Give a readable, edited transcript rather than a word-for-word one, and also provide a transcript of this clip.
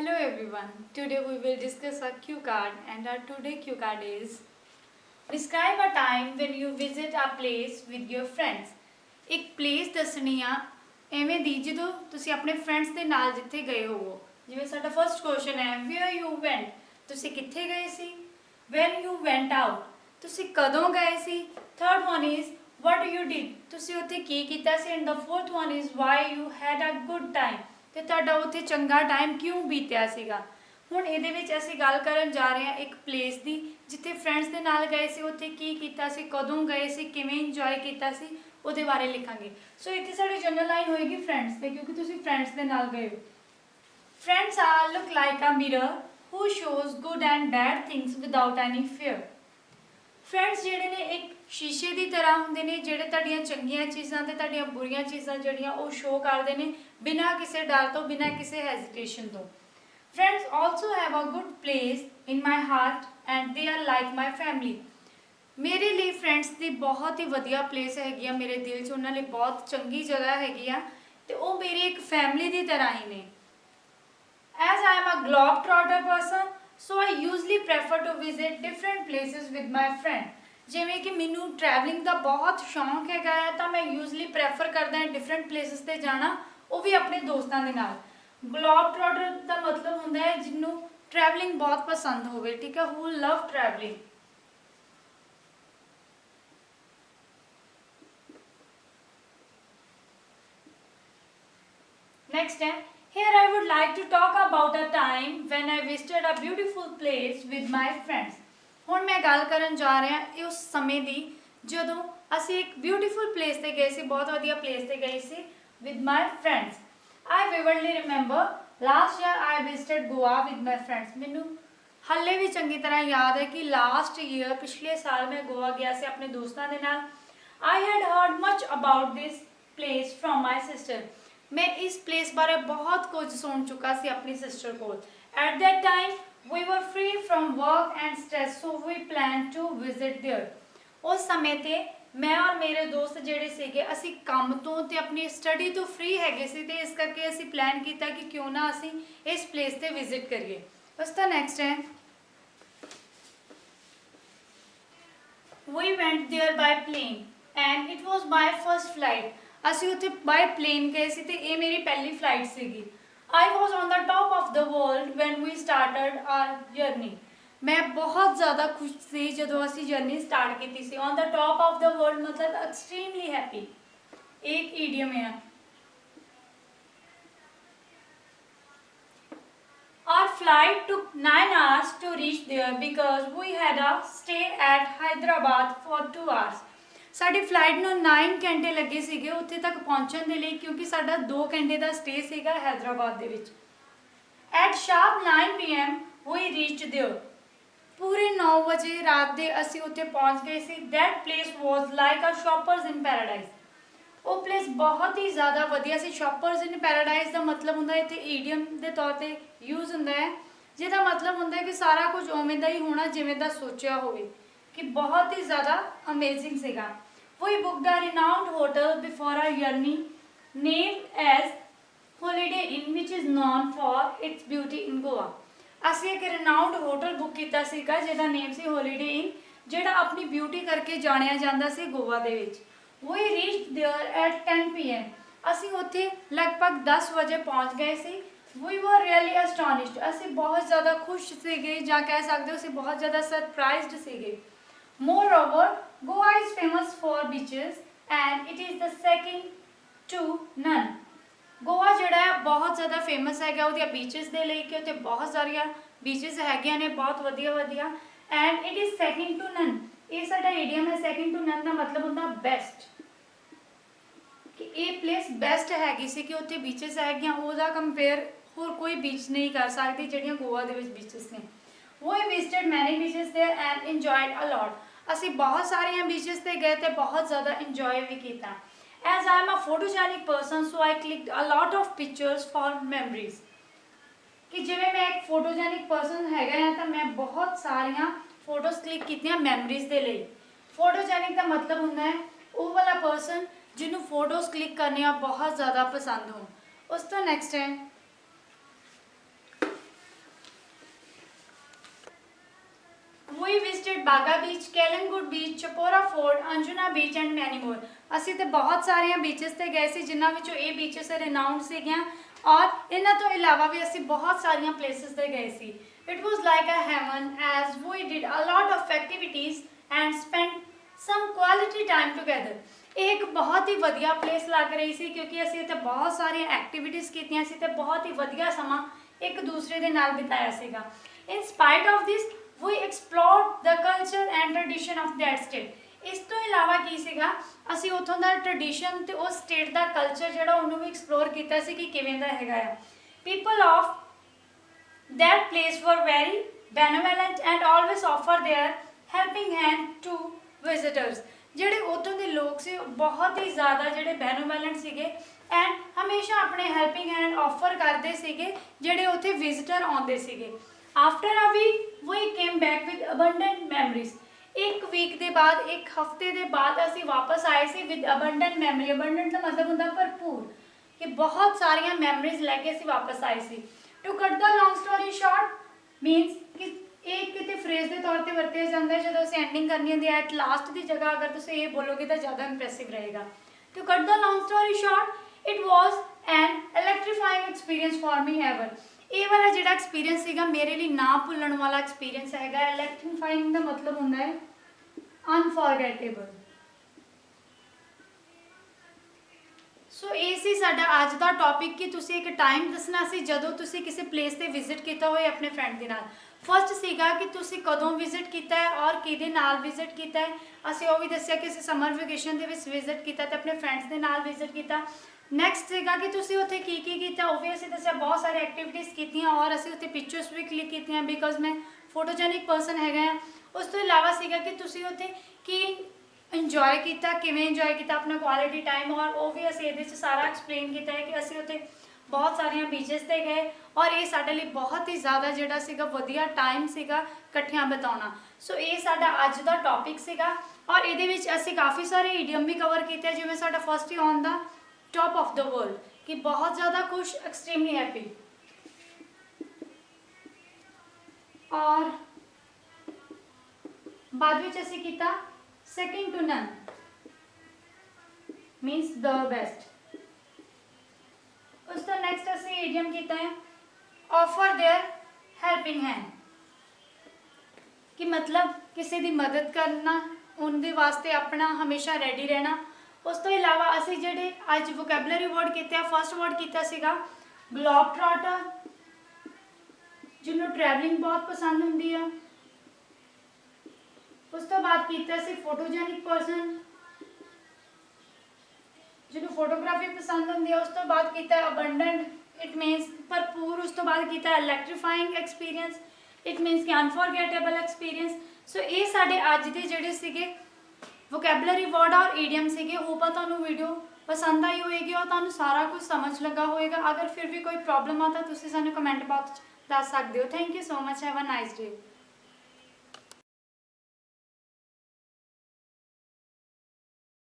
Hello everyone. Today we will discuss a cue card and our today cue card is describe a time when you visit a place with your friends. एक place ਦੱਸਣੀ ਆ ਐਵੇਂ ਦੀ ਜਦੋਂ ਤੁਸੀਂ ਆਪਣੇ friends ਦੇ ਨਾਲ ਜਿੱਥੇ ਗਏ ਹੋਵੋ। ਜਿਵੇਂ ਸਾਡਾ first question ਹੈ where you went, ਤੁਸੀਂ ਕਿੱਥੇ ਗਏ ਸੀ? When you went out, ਤੁਸੀਂ ਕਦੋਂ ਗਏ ਸੀ? Third one is what you did, ਤੁਸੀਂ ਉੱਥੇ ਕੀ ਕੀਤਾ ਸੀ? And the fourth one is why you had a good time, ਤੇ ਤੁਹਾਡਾ ਉੱਥੇ ਚੰਗਾ ਟਾਈਮ ਕਿਉਂ ਬੀਤਿਆ ਸੀਗਾ। ਹੁਣ ਇਹਦੇ ਵਿੱਚ ਅਸੀਂ ਗੱਲ ਕਰਨ ਜਾ ਰਹੇ ਹਾਂ ਇੱਕ ਪਲੇਸ ਦੀ ਜਿੱਥੇ ਫਰੈਂਡਸ ਦੇ ਨਾਲ ਗਏ ਸੀ, ਉੱਥੇ ਕੀ ਕੀਤਾ ਸੀ, ਕਦੋਂ ਗਏ ਸੀ, ਕਿਵੇਂ ਇੰਜੋਏ ਕੀਤਾ ਸੀ, ਉਹਦੇ ਬਾਰੇ ਲਿਖਾਂਗੇ। ਸੋ ਇੱਥੇ ਸਾਡੀ ਜਨਰਲ ਲਾਈਨ ਹੋਏਗੀ ਫਰੈਂਡਸ ਤੇ, ਕਿਉਂਕਿ ਤੁਸੀਂ ਫਰੈਂਡਸ ਦੇ ਨਾਲ ਗਏ ਹੋ। Friends are look like a mirror who shows good and bad things without any fear. Friends ਜਿਹੜੇ ਨੇ ਇੱਕ ਸ਼ੀਸ਼ੇ ਦੀ ਤਰ੍ਹਾਂ ਹੁੰਦੇ ਨੇ ਜਿਹੜੇ ਤੁਹਾਡੀਆਂ ਚੰਗੀਆਂ ਚੀਜ਼ਾਂ ਤੇ ਤੁਹਾਡੀਆਂ ਬੁਰੀਆਂ ਚੀਜ਼ਾਂ ਜਿਹੜੀਆਂ ਉਹ ਸ਼ੋਅ ਕਰਦੇ ਨੇ ਬਿਨਾਂ ਕਿਸੇ ਡਰ ਤੋਂ, ਬਿਨਾਂ ਕਿਸੇ ਹੈਜ਼ਿਟੇਸ਼ਨ ਤੋਂ। Friends also have a good place in my heart and they are like my family. ਮੇਰੇ ਲਈ ਫਰੈਂਡਸ ਦੀ ਬਹੁਤ ਹੀ ਵਧੀਆ ਪਲੇਸ ਹੈਗੀ ਆ, ਮੇਰੇ ਦਿਲ 'ਚ ਉਹਨਾਂ ਲਈ ਬਹੁਤ ਚੰਗੀ ਜਗ੍ਹਾ ਹੈਗੀ ਆ ਤੇ ਉਹ ਮੇਰੀ ਇੱਕ ਫੈਮਿਲੀ ਦੀ ਤਰ੍ਹਾਂ ਹੀ ਨੇ। As I am a globe trotter person, so I usually prefer to visit different places with my friend. ਜਿਵੇਂ ਕਿ ਮੈਨੂੰ ਟਰੈਵਲਿੰਗ ਦਾ ਬਹੁਤ ਸ਼ੌਂਕ ਹੈਗਾ ਹੈ ਤਾਂ ਮੈਂ ਯੂਜ਼ਲੀ ਪ੍ਰੈਫਰ ਕਰਦਾ ਹਾਂ ਡਿਫਰੈਂਟ ਪਲੇਸਿਸ 'ਤੇ ਜਾਣਾ, ਉਹ ਵੀ ਆਪਣੇ ਦੋਸਤਾਂ ਦੇ ਨਾਲ। ਗਲੋਬ ਟ੍ਰੋਟਰ ਦਾ ਮਤਲਬ ਹੁੰਦਾ ਹੈ ਜਿਹਨੂੰ ਟਰੈਵਲਿੰਗ ਬਹੁਤ ਪਸੰਦ ਹੋਵੇ, ਠੀਕ ਹੈ, ਹੂ ਲਵ ਟਰੈਵਲਿੰਗ। Next है, here I would like to talk about a time when I visited a beautiful place with my friends. ਹੁਣ ਮੈਂ ਗੱਲ ਕਰਨ ਜਾ ਰਿਹਾ ਉਸ ਸਮੇਂ ਦੀ ਜਦੋਂ ਅਸੀਂ ਇੱਕ ਬਿਊਟੀਫੁਲ ਪਲੇਸ ਤੇ ਗਏ ਸੀ, ਬਹੁਤ ਵਧੀਆ ਪਲੇਸ ਤੇ ਗਏ ਸੀ with my friends. I vividly remember last year I visited Goa with my friends. ਮੈਨੂੰ ਹਾਲੇ ਵੀ ਚੰਗੀ ਤਰ੍ਹਾਂ ਯਾਦ ਹੈ ਕਿ ਲਾਸਟ ਈਅਰ ਪਿਛਲੇ ਸਾਲ ਮੈਂ ਗੋਆ ਗਿਆ ਸੀ ਆਪਣੇ ਦੋਸਤਾਂ ਦੇ ਨਾਲ। I had heard much about this place from my sister. मैं इस प्लेस बारे बहुत कुछ सुन चुका सी अपनी सिस्टर को। At that time we were free from work and stress, so we planned to visit there. उस समय ते मैं और मेरे दोस्त ਜਿਹੜੇ ਸੀਗੇ ਅਸੀਂ ਕੰਮ ਤੋਂ ਤੇ ਆਪਣੀ ਸਟੱਡੀ ਤੋਂ ਫ੍ਰੀ ਹੈਗੇ ਸੀ ਤੇ ਇਸ ਕਰਕੇ ਅਸੀਂ ਪਲਾਨ ਕੀਤਾ ਕਿ ਕਿਉਂ ਨਾ ਅਸੀਂ ਇਸ ਪਲੇਸ ਤੇ ਵਿਜ਼ਿਟ ਕਰੀਏ। ਉਸ ਦਾ ਨੈਕਸਟ ਹੈ we went there by plane and it was my first flight. ਅਸੀਂ ਉੱਥੇ ਬਾਈ ਪਲੇਨ ਗਏ ਸੀ ਤੇ ਇਹ ਮੇਰੀ ਪਹਿਲੀ ਫਲਾਈਟ ਸੀਗੀ। I was on the top of the world when we started our journey. ਮੈਂ ਬਹੁਤ ਜ਼ਿਆਦਾ ਖੁਸ਼ ਸੀ ਜਦੋਂ ਅਸੀਂ ਜਰਨੀ ਸਟਾਰਟ ਕੀਤੀ ਸੀ। On the top of the world ਮਤਲਬ extremely happy, ਇੱਕ ਈਡੀਅਮ ਹੈ। Our flight took 9 hours to reach there because we had a stay at Hyderabad for 2 hours. ਸਾਡੀ ਫਲਾਈਟ ਨੂੰ 9 ਘੰਟੇ ਲੱਗੇ ਸੀਗੇ ਉੱਥੇ ਤੱਕ ਪਹੁੰਚਣ ਦੇ ਲਈ, ਕਿਉਂਕਿ ਸਾਡਾ 2 ਘੰਟੇ ਦਾ ਸਟੇ ਸੀਗਾ ਹੈਦਰਾਬਾਦ ਦੇ ਵਿੱਚ। At sharp 9 PM we reached there. ਪੂਰੇ 9 ਵਜੇ ਰਾਤ ਦੇ ਅਸੀਂ ਉੱਥੇ ਪਹੁੰਚ ਗਏ ਸੀ। that place was like a shoppers in paradise. ਉਹ ਪਲੇਸ ਬਹੁਤ ਹੀ ਜ਼ਿਆਦਾ ਵਧੀਆ ਸੀ। shoppers in paradise ਦਾ ਮਤਲਬ ਹੁੰਦਾ ਇੱਥੇ ਈਡੀਅਮ ਦੇ ਤੌਰ ਤੇ ਯੂਜ਼ ਹੁੰਦਾ ਹੈ, ਜਿਹਦਾ ਮਤਲਬ ਹੁੰਦਾ ਹੈ ਕਿ ਸਾਰਾ ਕੁਝ ਉਵੇਂ ਦਾ ਹੀ ਹੋਣਾ ਜਿਵੇਂ ਦਾ ਸੋਚਿਆ ਹੋਵੇ, कि बहुत ही ज़्यादा अमेजिंग सीगा। We booked a renowned hotel before our journey named as Holiday Inn, which is known for its beauty in Goa. ਅਸੀਂ ਇੱਕ renowned hotel book ਕੀਤਾ ਸੀਗਾ ਜਿਹਦਾ ਨੇਮ ਸੀ Holiday Inn, ਜਿਹੜਾ ਆਪਣੀ ਬਿਊਟੀ ਕਰਕੇ ਜਾਣਿਆ ਜਾਂਦਾ ਸੀ ਗੋਆ ਦੇ ਵਿੱਚ। We reached there at 10 PM. ਅਸੀਂ ਉੱਥੇ ਲਗਭਗ 10 ਵਜੇ ਪਹੁੰਚ ਗਏ ਸੀ। We were really astonished. ਅਸੀਂ ਬਹੁਤ ਜ਼ਿਆਦਾ ਖੁਸ਼ ਸੀਗੇ ਜਾਂ ਕਹਿ ਸਕਦੇ ਹੋ ਅਸੀਂ ਬਹੁਤ ਜ਼ਿਆਦਾ ਸਰਪ੍ਰਾਈਜ਼ਡ ਸੀਗੇ। Moreover, Goa is famous for beaches and it is the second to none. Goa ਜਿਹੜਾ ਹੈ ਬਹੁਤ ਜ਼ਿਆਦਾ ਫੇਮਸ ਹੈਗਾ ਉਹਦੀਆਂ ਬੀਚਸ ਦੇ ਲਈ ਕਿ ਉੱਥੇ ਬਹੁਤ ਸਾਰੀਆਂ ਬੀਚਸ ਹੈਗੀਆਂ ਨੇ ਬਹੁਤ ਵਧੀਆ ਵਧੀਆ। And it is second to none, ਇਹ ਸਾਡਾ ਈਡੀਅਮ ਹੈ। ਸੈਕਿੰਡ ਟੂ ਨਨ ਦਾ ਮਤਲਬ ਹੁੰਦਾ ਬੈਸਟ, ਕਿ ਇਹ ਪਲੇਸ ਬੈਸਟ ਹੈਗੀ ਸੀ ਕਿ ਉੱਥੇ ਬੀਚਸ ਹੈਗੀਆਂ, ਉਹਦਾ ਕੰਪੇਅਰ ਹੋਰ ਕੋਈ ਬੀਚ ਨਹੀਂ ਕਰ ਸਕਦੀ ਜਿਹੜੀਆਂ ਗੋਆ ਦੇ ਵਿੱਚ ਬੀਚਸ ਨੇ। We visited many beaches there and enjoyed a lot. ਅਸੀਂ ਬਹੁਤ ਸਾਰੀਆਂ ਬੀਚਸ ਤੇ ਗਏ ਤੇ ਬਹੁਤ ਜ਼ਿਆਦਾ ਇੰਜੋਏ ਵੀ ਕੀਤਾ। As I am a photogenic person, so I clicked a lot of pictures for memories. ਕਿ ਜਿਵੇਂ ਮੈਂ ਇੱਕ ਫੋਟੋਜੈਨਿਕ ਪਰਸਨ ਹੈਗਾ ਆ ਤਾਂ ਮੈਂ ਬਹੁਤ ਸਾਰੀਆਂ ਫੋਟੋਜ਼ ਕਲਿੱਕ ਕੀਤੀਆਂ ਮੈਮਰੀਜ਼ ਦੇ ਲਈ। ਫੋਟੋਜੈਨਿਕ ਦਾ ਮਤਲਬ ਹੁੰਦਾ ਹੈ ਉਹ ਵਾਲਾ ਪਰਸਨ ਜਿਹਨੂੰ ਫੋਟੋਜ਼ ਕਲਿੱਕ ਕਰਨੀਆਂ ਬਹੁਤ ਜ਼ਿਆਦਾ ਪਸੰਦ ਹੋਣ। ਉਸ ਤੋਂ ਨੈਕਸਟ ਹੈ We visited Baga Beach, Kalangut Beach, Chapora Fort, Anjuna Beach and many more. ਅਸੀਂ ਤੇ ਬਹੁਤ ਸਾਰੀਆਂ ਬੀਚਸ ਤੇ ਗਏ ਸੀ ਜਿਨ੍ਹਾਂ ਵਿੱਚੋਂ ਇਹ ਬੀਚਸ ਰਿਨਾਊਂਡ ਸੀਗੀਆਂ ਔਰ ਇਹਨਾਂ ਤੋਂ ਇਲਾਵਾ ਵੀ ਅਸੀਂ ਬਹੁਤ ਸਾਰੀਆਂ ਪਲੇਸਿਸ ਤੇ ਗਏ ਸੀ. It was like a heaven as we did a lot of activities and spent some quality time together. ਇਹ ਇੱਕ ਬਹੁਤ ਹੀ ਵਧੀਆ ਪਲੇਸ ਲੱਗ ਰਹੀ ਸੀ ਕਿਉਂਕਿ ਅਸੀਂ ਇੱਥੇ ਬਹੁਤ ਸਾਰੀਆਂ ਐਕਟੀਵਿਟੀਜ਼ ਕੀਤੀਆਂ ਸੀ ਤੇ ਬਹੁਤ ਹੀ ਵਧੀਆ ਸਮਾਂ ਇੱਕ ਦੂਸਰੇ ਦੇ ਨਾਲ ਬਿਤਾਇਆ ਸੀਗਾ. In spite of this, we explored the culture and tradition of that state. ਇਸ ਤੋਂ ਇਲਾਵਾ ਕੀ ਸੀਗਾ ਅਸੀਂ ਉੱਥੋਂ ਦਾ ਟ੍ਰੈਡੀਸ਼ਨ ਤੇ ਉਸ ਸਟੇਟ ਦਾ ਕਲਚਰ ਜਿਹੜਾ ਉਹਨੂੰ ਵੀ ਐਕਸਪਲੋਰ ਕੀਤਾ ਸੀ ਕਿ ਕਿਵੇਂ ਦਾ ਹੈਗਾ ਆ. People of that place were very benevolent and always offer their helping hand to visitors. ਜਿਹੜੇ ਉੱਥੋਂ ਦੇ ਲੋਕ ਸੀ ਬਹੁਤ ਹੀ ਜ਼ਿਆਦਾ ਜਿਹੜੇ ਬੈਨੋਵੈਲੈਂਟ ਸੀਗੇ ਐਂਡ ਹਮੇਸ਼ਾ ਆਪਣੇ ਹੈਲਪਿੰਗ ਹੈਂਡ ਆਫਰ ਕਰਦੇ ਸੀਗੇ ਜਿਹੜੇ ਉੱਥੇ ਵਿਜ਼ਿਟਰ ਆਉਂਦੇ ਸੀਗੇ. After a week we came back with abundant memories. ਇੱਕ ਵੀਕ ਦੇ ਬਾਅਦ ਇੱਕ ਹਫਤੇ ਦੇ ਬਾਅਦ ਅਸੀਂ ਵਾਪਸ ਆਏ ਸੀ ਵਿਦ ਅਬੰਡੈਂਟ ਮੈਮਰੀ. ਅਬੰਡੈਂਟ ਦਾ ਮਤਲਬ ਹੁੰਦਾ ਭਰਪੂਰ ਕਿ ਬਹੁਤ ਸਾਰੀਆਂ ਮੈਮਰੀਜ਼ ਲੈ ਕੇ ਅਸੀਂ ਵਾਪਸ ਆਏ ਸੀ. To cut the long story short means ਕਿ ਇਹ ਕਿਤੇ ਫਰੇਜ਼ ਦੇ ਤੌਰ ਤੇ ਵਰਤਿਆ ਜਾਂਦਾ ਹੈ ਜਦੋਂ ਅਸੀਂ ਐਂਡਿੰਗ ਕਰਨੀ ਹੁੰਦੀ ਹੈ ਐਟ ਲਾਸਟ ਦੀ ਜਗ੍ਹਾ ਅਗਰ ਤੁਸੀਂ ਇਹ ਬੋਲੋਗੇ ਤਾਂ ਜ਼ਿਆਦਾ ਇੰਪ੍ਰੈਸਿਵ ਰਹੇਗਾ. To cut the long story short it was an electrifying experience for me ever. ਇਹ ਵਾਲਾ ਜਿਹੜਾ ਐਕਸਪੀਰੀਅੰਸ ਸੀਗਾ ਮੇਰੇ ਲਈ ਨਾ ਭੁੱਲਣ ਵਾਲਾ ਐਕਸਪੀਰੀਅੰਸ ਹੈਗਾ. ਇਲੈਕਟ੍ਰੀਫਾਈਂਗ ਦਾ ਮਤਲਬ ਹੁੰਦਾ ਹੈ ਅਨਫੋਰਗੇਟੇਬਲ. ਸੋ ਇਹ ਸੀ ਸਾਡਾ ਅੱਜ ਦਾ ਟੌਪਿਕ ਕਿ ਤੁਸੀਂ ਇੱਕ ਟਾਈਮ ਦੱਸਣਾ ਸੀ ਜਦੋਂ ਤੁਸੀਂ ਕਿਸੇ ਪਲੇਸ ਤੇ ਵਿਜ਼ਿਟ ਕੀਤਾ ਹੋਏ ਆਪਣੇ ਫਰੈਂਡ ਦੇ ਨਾਲ. ਫਸਟ ਸੀਗਾ ਕਿ ਤੁਸੀਂ ਕਦੋਂ ਵਿਜ਼ਿਟ ਕੀਤਾ ਹੈ ਔਰ ਕਿਹਦੇ ਨਾਲ ਵਿਜ਼ਿਟ ਕੀਤਾ ਹੈ. ਅਸੀਂ ਉਹ ਵੀ ਦੱਸਿਆ ਕਿ ਅਸੀਂ ਸਮਰ ਵੈਕੇਸ਼ਨ ਦੇ ਵਿੱਚ ਵਿਜ਼ਿਟ ਕੀਤਾ ਤੇ ਆਪਣੇ ਫਰੈਂਡਸ ਦੇ ਨਾਲ ਵਿਜ਼ਿਟ ਕੀਤਾ. ਨੈਕਸਟ ਸੀਗਾ ਕਿ ਤੁਸੀਂ ਉੱਥੇ ਕੀ ਕੀਤਾ ਉਹ ਵੀ ਅਸੀਂ ਦੱਸਿਆ. ਬਹੁਤ ਸਾਰੇ ਐਕਟੀਵਿਟੀਜ਼ ਕੀਤੀਆਂ ਔਰ ਅਸੀਂ ਉੱਥੇ ਪਿਕਚਰਸ ਵੀ ਕਲਿੱਕ ਕੀਤੀਆਂ ਬਿਕੋਜ਼ ਮੈਂ ਫੋਟੋਜੈਨਿਕ ਪਰਸਨ ਹੈਗਾ ਆ. ਉਸ ਤੋਂ ਇਲਾਵਾ ਸੀਗਾ ਕਿ ਤੁਸੀਂ ਉੱਥੇ ਕੀ ਇੰਜੋਏ ਕੀਤਾ, ਕਿਵੇਂ ਇੰਜੋਏ ਕੀਤਾ ਆਪਣਾ ਕੁਆਲਿਟੀ ਟਾਈਮ ਔਰ ਉਹ ਵੀ ਅਸੀਂ ਇਹਦੇ 'ਚ ਸਾਰਾ ਐਕਸਪਲੇਨ ਕੀਤਾ ਹੈ ਕਿ ਅਸੀਂ ਉੱਥੇ ਬਹੁਤ ਸਾਰੀਆਂ ਬੀਚਸ ਤੇ ਗਏ ਔਰ ਇਹ ਸਾਡੇ ਲਈ ਬਹੁਤ ਹੀ ਜ਼ਿਆਦਾ ਜਿਹੜਾ ਸੀਗਾ ਵਧੀਆ ਟਾਈਮ ਸੀਗਾ ਇਕੱਠਿਆਂ ਬਿਤਾਉਣਾ. ਸੋ ਇਹ ਸਾਡਾ ਅੱਜ ਦਾ ਟੌਪਿਕ ਸੀਗਾ ਔਰ ਇਹਦੇ ਵਿੱਚ ਅਸੀਂ ਕਾਫੀ ਸਾਰੇ ਈਡੀਅਮ ਵੀ ਕਵਰ ਕੀਤੇ ਜਿਵੇਂ ਸਾਡਾ first he on the top of the world ਕਿ ਬਹੁਤ ਜ਼ਿਆਦਾ ਖੁਸ਼, ਐਕਸਟ੍ਰੀਮਲੀ ਹੈਪੀ ਔਰ ਬਾਅਦ ਵਿੱਚ ਅਸੀਂ ਕੀਤਾ second to none means the best. ਉਸ ਤੋਂ ਨੈਕਸਟ ਅਸੀਂ ਈਡੀਅਮ ਕੀਤਾ ਹੈ ਆਫਰ देयर ਹੈਲਪਿੰਗ ਹੈਂਡ ਕਿ ਮਤਲਬ ਕਿਸੇ ਦੀ ਮਦਦ ਕਰਨਾ, ਉਹਦੇ ਵਾਸਤੇ ਆਪਣਾ ਹਮੇਸ਼ਾ ਰੈਡੀ ਰਹਿਣਾ. ਉਸ ਤੋਂ ਇਲਾਵਾ ਅਸੀਂ ਜਿਹੜੇ ਅੱਜ ਵੋਕੈਬਲਰੀ ਵਰਡ ਕੀਤੇ ਆ ਫਸਟ ਵਰਡ ਕੀਤਾ ਸੀਗਾ ਗਲੋਬ ਟ੍ਰਾਟਰ ਜਿਹਨੂੰ ਟਰੈਵਲਿੰਗ ਬਹੁਤ ਪਸੰਦ ਹੁੰਦੀ ਆ. ਉਸ ਤੋਂ ਬਾਅਦ ਕੀਤਾ ਸੀ ਫੋਟੋਜੈਨਿਕ ਪਰਸਨ ਜਿਹਨੂੰ ਫੋਟੋਗ੍ਰਾਫੀ ਪਸੰਦ ਹੁੰਦੀ ਹੈ. ਉਸ ਤੋਂ ਬਾਅਦ ਕੀਤਾ ਅਬੰਡੈਂਟ ਇਟ ਮੀਨਸ ਭਰਪੂਰ. ਉਸ ਤੋਂ ਬਾਅਦ ਕੀਤਾ ਇਲੈਕਟ੍ਰੀਫਾਈਂਗ ਐਕਸਪੀਰੀਅੰਸ ਇਟ ਮੀਨਸ ਕਿ ਅਨਫੋਰਗੇਟੇਬਲ ਐਕਸਪੀਰੀਅੰਸ. ਸੋ ਇਹ ਸਾਡੇ ਅੱਜ ਦੇ ਜਿਹੜੇ ਸੀਗੇ ਵੋਕੈਬਲਰੀ ਵਰਡ ਔਰ ਈਡੀਅਮ ਸੀਗੇ. ਹੋਪ ਆ ਤੁਹਾਨੂੰ ਵੀਡੀਓ ਪਸੰਦ ਆਈ ਹੋਏਗੀ ਔਰ ਤੁਹਾਨੂੰ ਸਾਰਾ ਕੁਝ ਸਮਝ ਲੱਗਾ ਹੋਏਗਾ. ਅਗਰ ਫਿਰ ਵੀ ਕੋਈ ਪ੍ਰੋਬਲਮ ਆ ਤਾਂ ਤੁਸੀਂ ਸਾਨੂੰ ਕਮੈਂਟ ਬਾਕਸ 'ਚ ਦੱਸ ਸਕਦੇ ਹੋ. Thank you so much. Have a nice day.